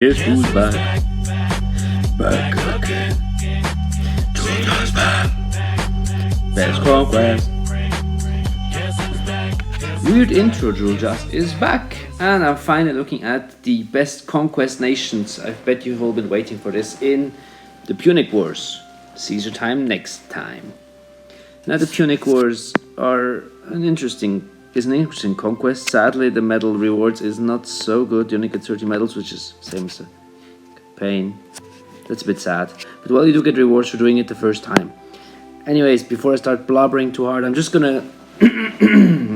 Guess who's back? Back again. Juljas back. Best conquest. Weird intro, Juljas is back. And I'm finally looking at the best conquest nations. I bet you've all been waiting for this in the Punic Wars. Caesar time next time. Now the Punic Wars are an interesting conquest. Sadly, the medal rewards is not so good. You only get 30 medals, which is same as a campaign. That's a bit sad. But well, you do get rewards for doing it the first time. Anyways, before I start blobbering too hard, I'm just gonna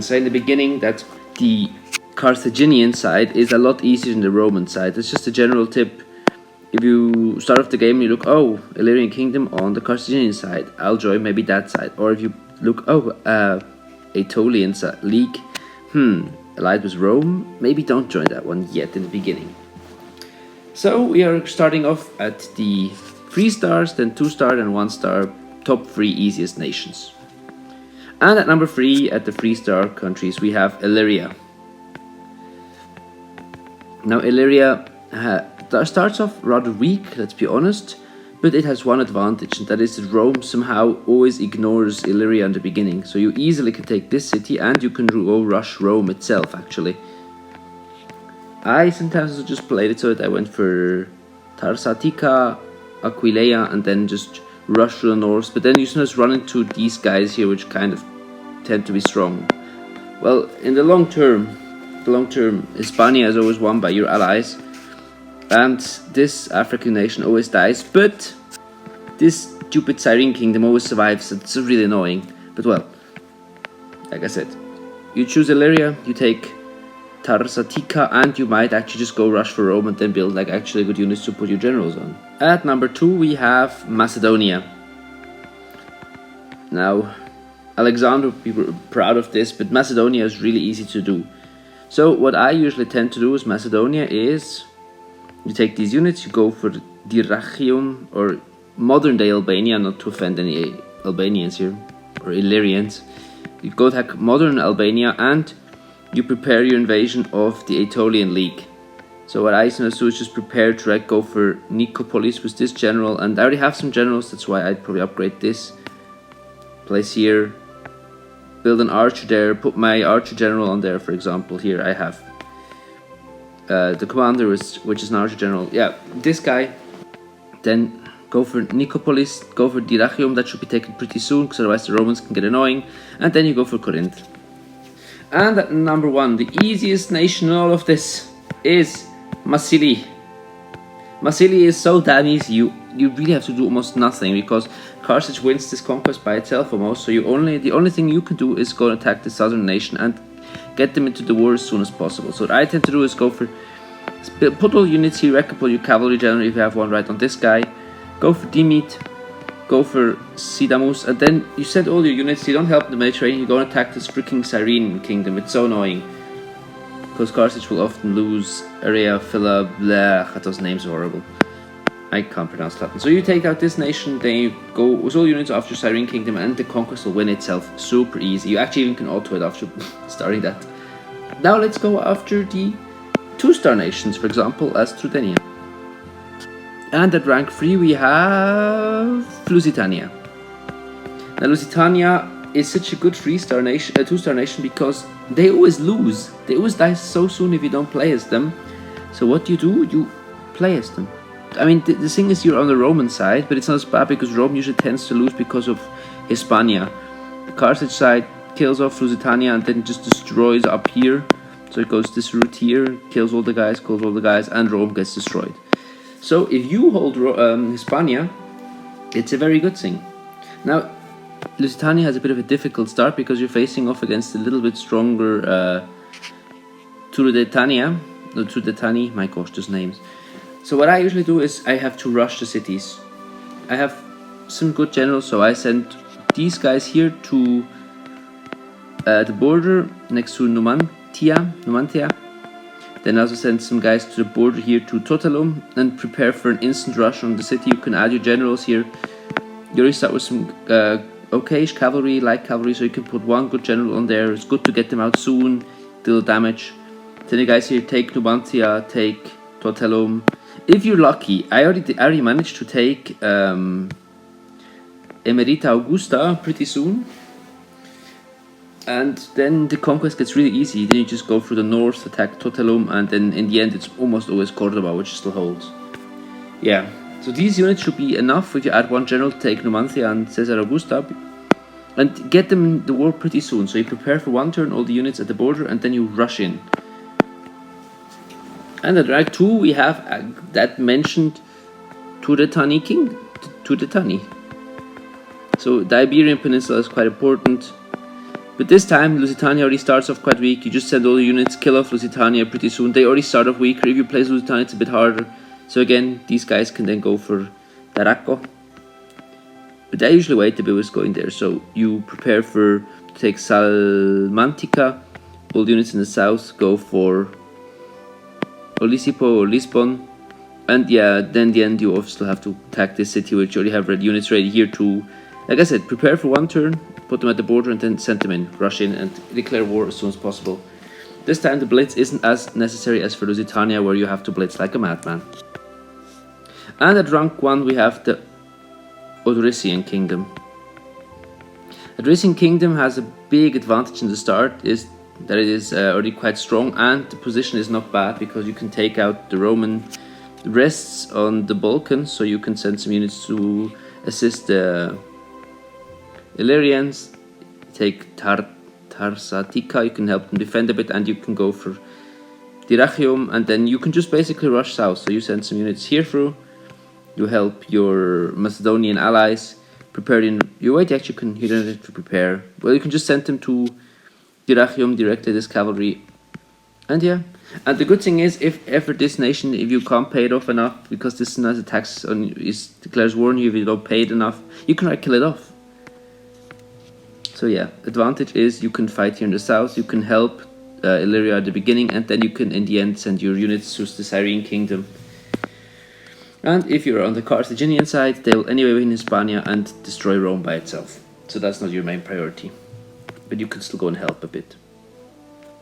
say in the beginning that the Carthaginian side is a lot easier than the Roman side. It's just a general tip. If you start off the game and you look, oh, Illyrian Kingdom on the Carthaginian side, I'll join maybe that side. Or if you look, oh, Aetolian League, allied with Rome, maybe don't join that one yet in the beginning. So we are starting off at the 3 stars, then 2 star and 1 star, top 3 easiest nations. And at number 3, at the 3 star countries, we have Illyria. Now Illyria starts off rather weak, let's be honest, but it has one advantage, and that is that Rome somehow always ignores Illyria in the beginning. So you easily can take this city and you can go rush Rome itself, actually. I sometimes just played it so that I went for Tarsatica, Aquileia, and then just rush to the north. But then you sometimes run into these guys here, which kind of tend to be strong. Well, in the long term, Hispania is always won by your allies. And this African nation always dies, but this stupid Syrian kingdom always survives. It's really annoying. But well, like I said, you choose Illyria, you take Tarsatica, and you might actually just go rush for Rome and then build like actually good units to put your generals on. At number 2 we have Macedonia. Now, Alexander would be proud of this, but Macedonia is really easy to do. So what I usually tend to do with Macedonia is you take these units, you go for Dyrrhachium, or modern day Albania, not to offend any Albanians here, or Illyrians. You go attack modern Albania and you prepare your invasion of the Aetolian League. So what I sometimes do is just prepare to go for Nicopolis with this general, and I already have some generals, that's why I'd probably upgrade this. Place here, build an archer there, put my archer general on there, for example. Here I have the commander, which is an archer general. Yeah, this guy. Then go for Nicopolis, go for Dyrrhachium, that should be taken pretty soon, because otherwise the Romans can get annoying. And then you go for Corinth. And at number 1, the easiest nation in all of this is Massili. Massili is so damn easy, you really have to do almost nothing, because Carthage wins this conquest by itself almost, so the only thing you can do is go and attack the southern nation and get them into the war as soon as possible. So what I tend to do is go for, put all units here, recouple your cavalry general if you have one right on this guy, go for Dimit, go for Sidamus, and then you send all your units, you don't help the Mediterranean, you go and attack this freaking Syrian kingdom. It's so annoying, because Carthage will often lose Area, Phila, blah, those names are horrible. I can't pronounce Latin. So you take out this nation, then you go with all units after Syrian kingdom, and the conquest will win itself. Super easy. You actually even can auto it after starting that. Now let's go after the 2-star nations, for example, as Trudenia. And at rank 3 we have Lusitania. Now Lusitania is such a good 2-star nation, because they always lose. They always die so soon if you don't play as them. So what do? You play as them. I mean, the thing is, you're on the Roman side, but it's not as bad because Rome usually tends to lose because of Hispania. The Carthage side kills off Lusitania and then just destroys up here. So it goes this route here, kills all the guys, and Rome gets destroyed. So if you hold Hispania, it's a very good thing. Now, Lusitania has a bit of a difficult start because you're facing off against a little bit stronger Trudetani, my gosh, those names. So what I usually do is I have to rush the cities. I have some good generals, so I send these guys here to the border next to Numantia. Then I also send some guys to the border here to Totalum and prepare for an instant rush on the city. You can add your generals here. You already start with some okayish cavalry, light cavalry, so you can put one good general on there. It's good to get them out soon, deal damage. Then you guys here take Numantia, take Totalum, if you're lucky, I already managed to take Emerita Augusta pretty soon. And then the conquest gets really easy. Then you just go through the north, attack Totelum, and then in the end it's almost always Cordoba, which still holds. Yeah, so these units should be enough if you add one general to take Numancia and Cesar Augusta. And get them in the war pretty soon. So you prepare for one turn all the units at the border, and then you rush in. And at rank 2 we have that mentioned Turetani king, Turetani. So the Iberian Peninsula is quite important. But this time Lusitania already starts off quite weak. You just send all the units, kill off Lusitania pretty soon. They already start off weaker. If you place Lusitania it's a bit harder. So again, these guys can then go for Tarraco. But I usually wait a bit with going there. So you prepare to take Salmantica. All the units in the south go for Olisipo or Lisbon. And yeah, then in the end you also have to attack this city, which you already have red units ready here to, like I said, prepare for one turn, put them at the border, and then send them in, rush in, and declare war as soon as possible. This time the blitz isn't as necessary as for Lusitania, where you have to blitz like a madman. And at rank 1 we have the Odrysian Kingdom. Odrysian Kingdom has a big advantage in the start, is that it is already quite strong, and the position is not bad because you can take out the Roman rests on the Balkans, so you can send some units to assist the Illyrians. Take Tarsatica, you can help them defend a bit, and you can go for Dyrrhachium, and then you can just basically rush south. So you send some units here through, you help your Macedonian allies, prepare in, you wait, actually you don't have to prepare, well you can just send them to Dyrrhachium directly, this cavalry, and yeah. And the good thing is, if ever this nation, if you can't pay it off enough, because this has a tax on, declares war on you if you don't pay it enough, you can kill it off. So yeah, advantage is you can fight here in the south, you can help Illyria at the beginning, and then you can in the end send your units to the Syrian kingdom. And if you're on the Carthaginian side, they will anyway win Hispania and destroy Rome by itself. So that's not your main priority, but you can still go and help a bit.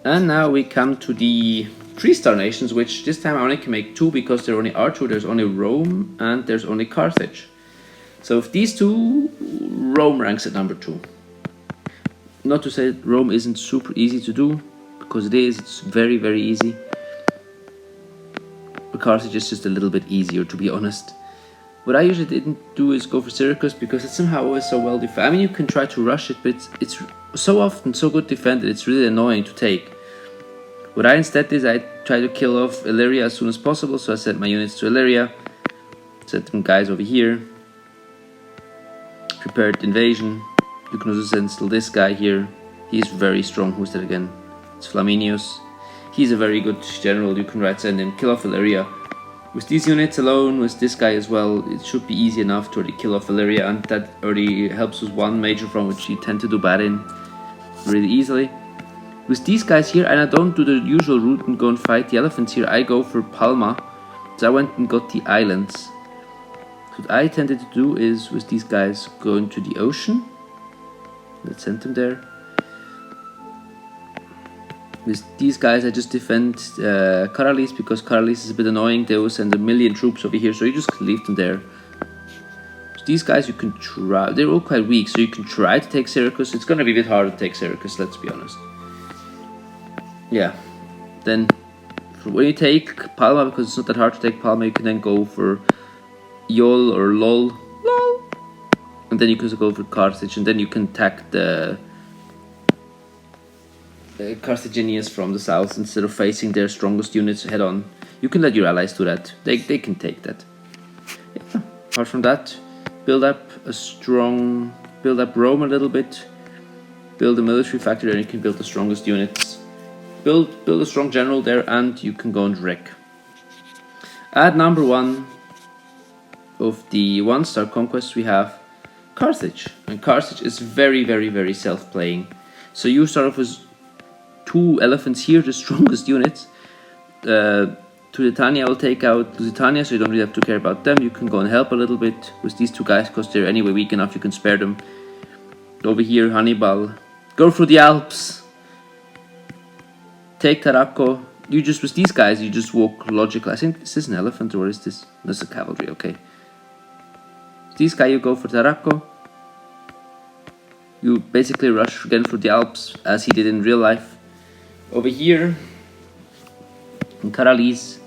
And now we come to the 3-star nations, which this time I only can make 2 because there only are 2. There's only Rome and there's only Carthage. So if these 2, Rome ranks at number 2. Not to say that Rome isn't super easy to do, because it is, it's very, very easy. But Carthage is just a little bit easier, to be honest. What I usually didn't do is go for Syracuse, because it's somehow always so well defended. I mean, you can try to rush it, but it's so often so good defended, it's really annoying to take. What I instead did is I tried to kill off Illyria as soon as possible, so I sent my units to Illyria, sent them guys over here, prepared invasion. You can also send still this guy here, he's very strong. Who's that again? It's Flaminius. He's a very good general, you can right send him, kill off Illyria. With these units alone, with this guy as well, it should be easy enough to already kill off Illyria, and that already helps with one major front, which you tend to do bad in really easily. With these guys here, and I don't do the usual route and go and fight the elephants here, I go for Palma. So I went and got the islands. So what I tended to do is, with these guys, go into the ocean. Let's send them there. With these guys I just defend Caralis, because Caralis is a bit annoying. They will send a million troops over here, so you just leave them there. So these guys you can try, they're all quite weak, so you can try to take Syracuse. It's gonna be a bit harder to take Syracuse, let's be honest. Yeah, then when you take Palma, because it's not that hard to take Palma, you can then go for Yol or Lol, and then you can go for Carthage, and then you can attack the Carthaginians from the south instead of facing their strongest units head on. You can let your allies do that. They can take that. Yeah. Apart from that, build up Rome a little bit, build a military factory, and you can build the strongest units. Build a strong general there, and you can go and wreck. At number 1 of the 1-star conquests we have Carthage, and Carthage is very, very, very self-playing. So you start off with 2 elephants here, the strongest units. Turetania will take out Lusitania, so you don't really have to care about them. You can go and help a little bit with these 2 guys, because they're anyway weak enough, you can spare them. Over here, Hannibal. Go through the Alps. Take Tarraco. you just, with these guys, you just walk logical. I think, is this an elephant or is this? This is a cavalry, okay. This guy, you go for Tarraco. You basically rush again for the Alps, as he did in real life. Over here, in Karalis,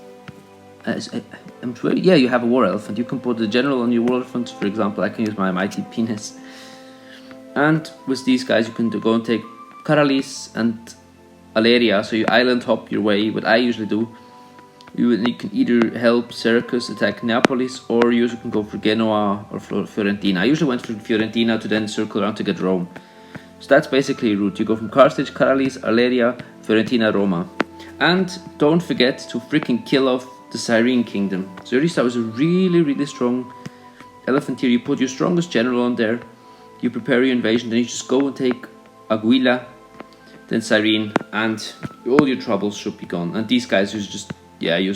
I'm sure, yeah, you have a war elephant. You can put the general on your war elephant. For example, I can use my mighty penis. And with these guys, you can go and take Karalis and Illyria, so you island hop your way. What I usually do, you can either help Syracuse attack Neapolis, or you can go for Genoa or Fiorentina. I usually went for Fiorentina to then circle around to get Rome. So that's basically a route. You go from Carthage, Karalis, Illyria, Fiorentina, Roma. And don't forget to freaking kill off the Cyrene kingdom. So you start with a really strong elephant here. You put your strongest general on there. You prepare your invasion, then you just go and take Aguila, then Cyrene, and all your troubles should be gone. And these guys, you just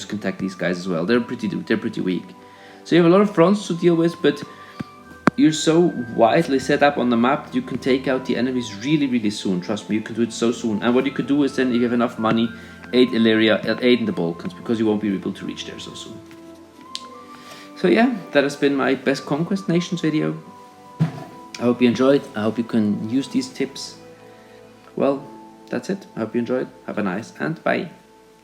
can attack these guys as well. They're pretty weak. So you have a lot of fronts to deal with, but you're so widely set up on the map that you can take out the enemies really soon. Trust me, you can do it so soon. And what you could do is then, if you have enough money, aid Illyria, aid in the Balkans, because you won't be able to reach there so soon. So yeah, that has been my best conquest nations video. I hope you enjoyed. I hope you can use these tips. Well, that's it. I hope you enjoyed. Have a nice and bye.